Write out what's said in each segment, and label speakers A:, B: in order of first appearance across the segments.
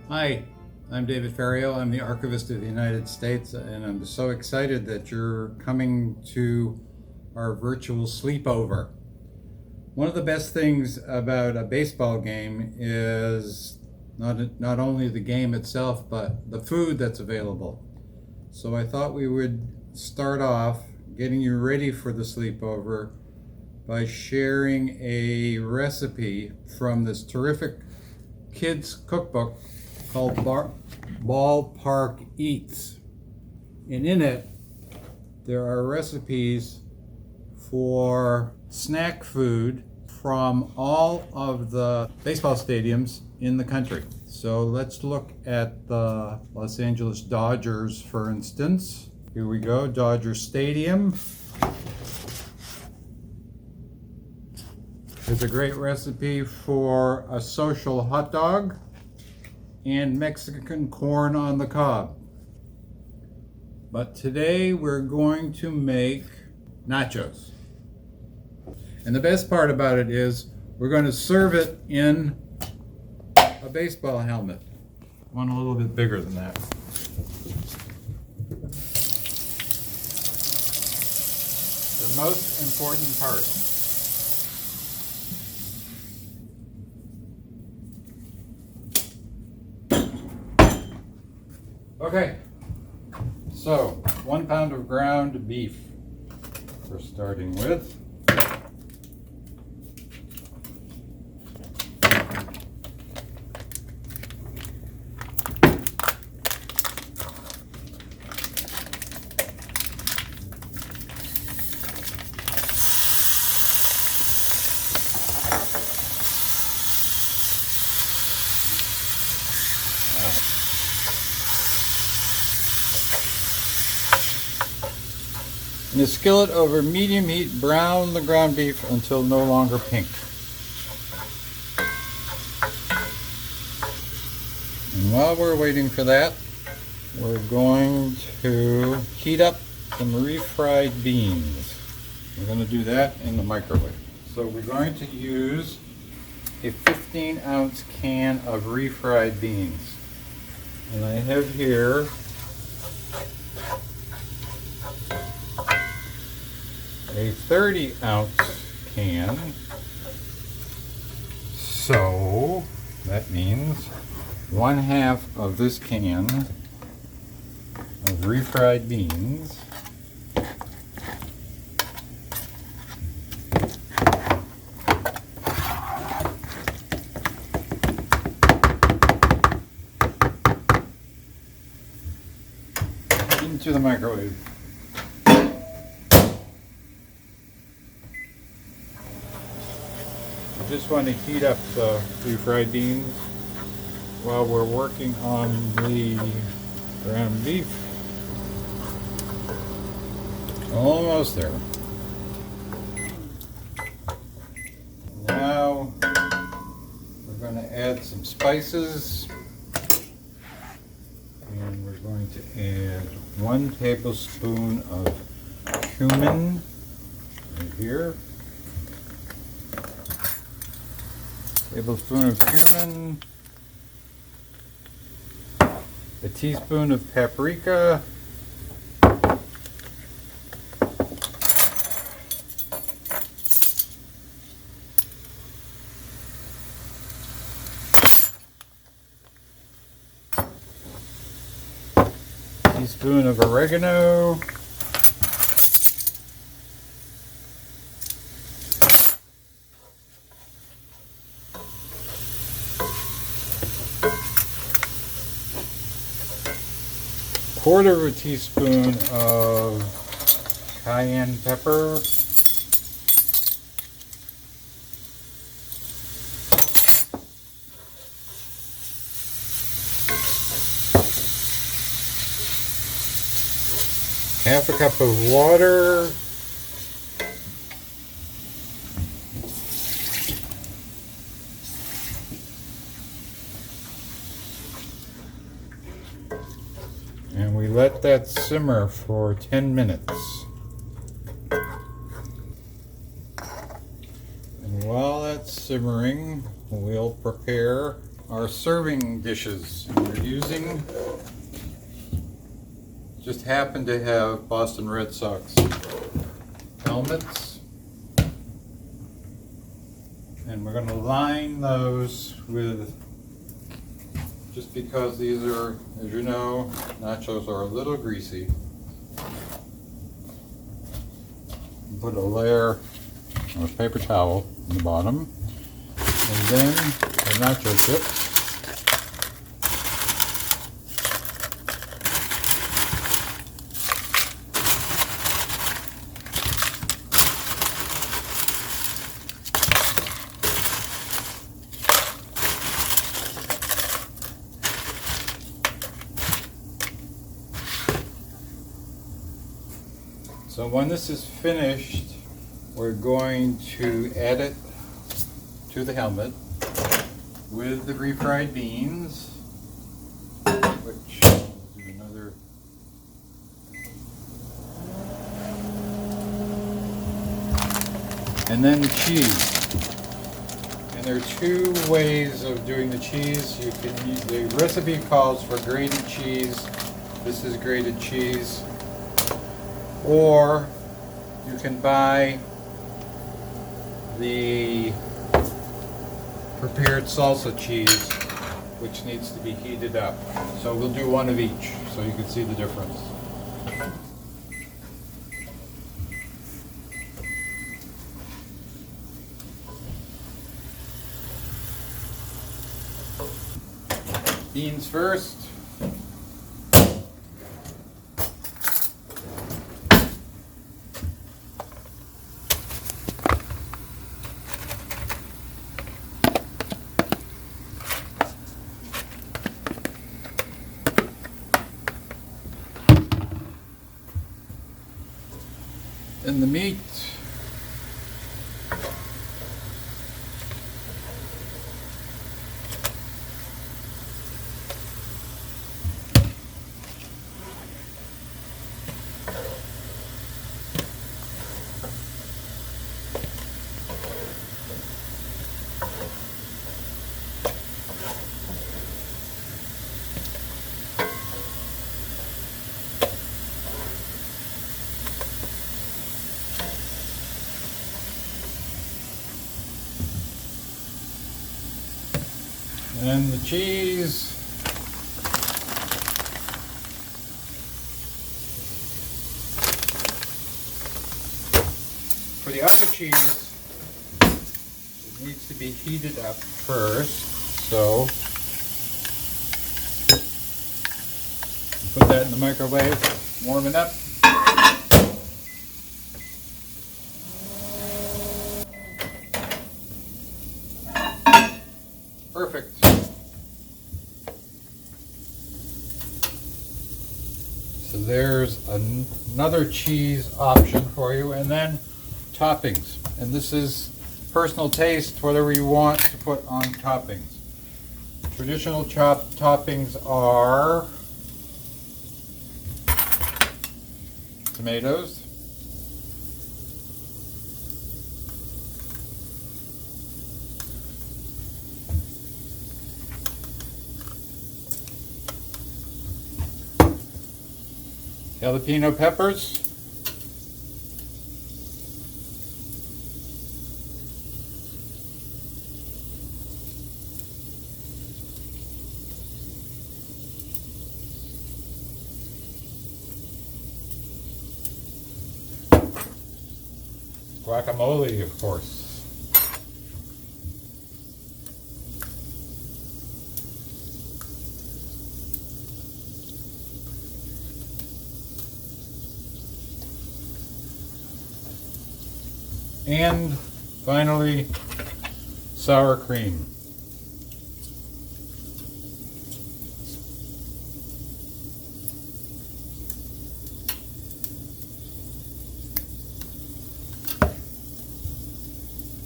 A: Hi, I'm David Ferriero. I'm the Archivist of the United States, and I'm so excited that you're coming to our virtual sleepover. One of the best things about a baseball game is not only the game itself, but the food that's available. So I thought we would start off getting you ready for the sleepover by sharing a recipe from this terrific kids cookbook called Ballpark Eats. And in it, there are recipes for snack food from all of the baseball stadiums in the country. So let's look at the Los Angeles Dodgers, for instance. Here we go, Dodger Stadium. There's a great recipe for a social hot dog and Mexican corn on the cob. But today we're going to make nachos. And the best part about it is we're going to serve it in a baseball helmet. One a little bit bigger than that. The most important part. Okay, so 1 pound of ground beef we're starting with. In a skillet over medium heat, brown the ground beef until no longer pink. And while we're waiting for that, we're going to heat up some refried beans. We're going to do that in the microwave. So we're going to use a 15-ounce can of refried beans. And I have here a 30-ounce can, so that means 1/2 of this can of refried beans. Into the microwave. Just want to heat up the refried beans while we're working on the ground beef. Almost there. Now we're going to add some spices, and we're going to add 1 tablespoon of cumin right here. Tablespoon of cumin, a teaspoon of paprika, teaspoon of oregano, quarter of a teaspoon of cayenne pepper, half a cup of water, and we let that simmer for 10 minutes. And while that's simmering, we'll prepare our serving dishes. And we're using, just happen to have Boston Red Sox helmets. And we're going to line those with, just because these are, as you know, nachos are a little greasy. Put a layer of paper towel on the bottom, and then the nacho chips. So when this is finished, we're going to add it to the helmet with the refried beans, which will do another. And then the cheese. And there are two ways of doing the cheese. You can use, the recipe calls for grated cheese. This is grated cheese. Or you can buy the prepared salsa cheese, which needs to be heated up. So we'll do one of each so you can see the difference. Beans first. And the meat. And the cheese. For the other cheese, it needs to be heated up first. So put that in the microwave, warm it up. Perfect. So there's another cheese option for you, and then toppings. And this is personal taste, whatever you want to put on toppings. Traditional toppings are tomatoes, jalapeno peppers, guacamole, of course. And finally, sour cream.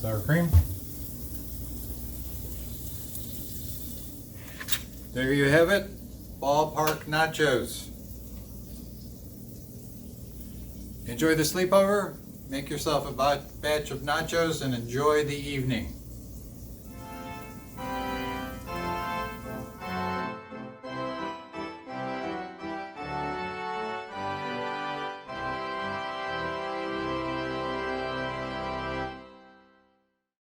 A: Sour cream. There you have it, ballpark nachos. Enjoy the sleepover, make yourself a batch of nachos, and enjoy the evening.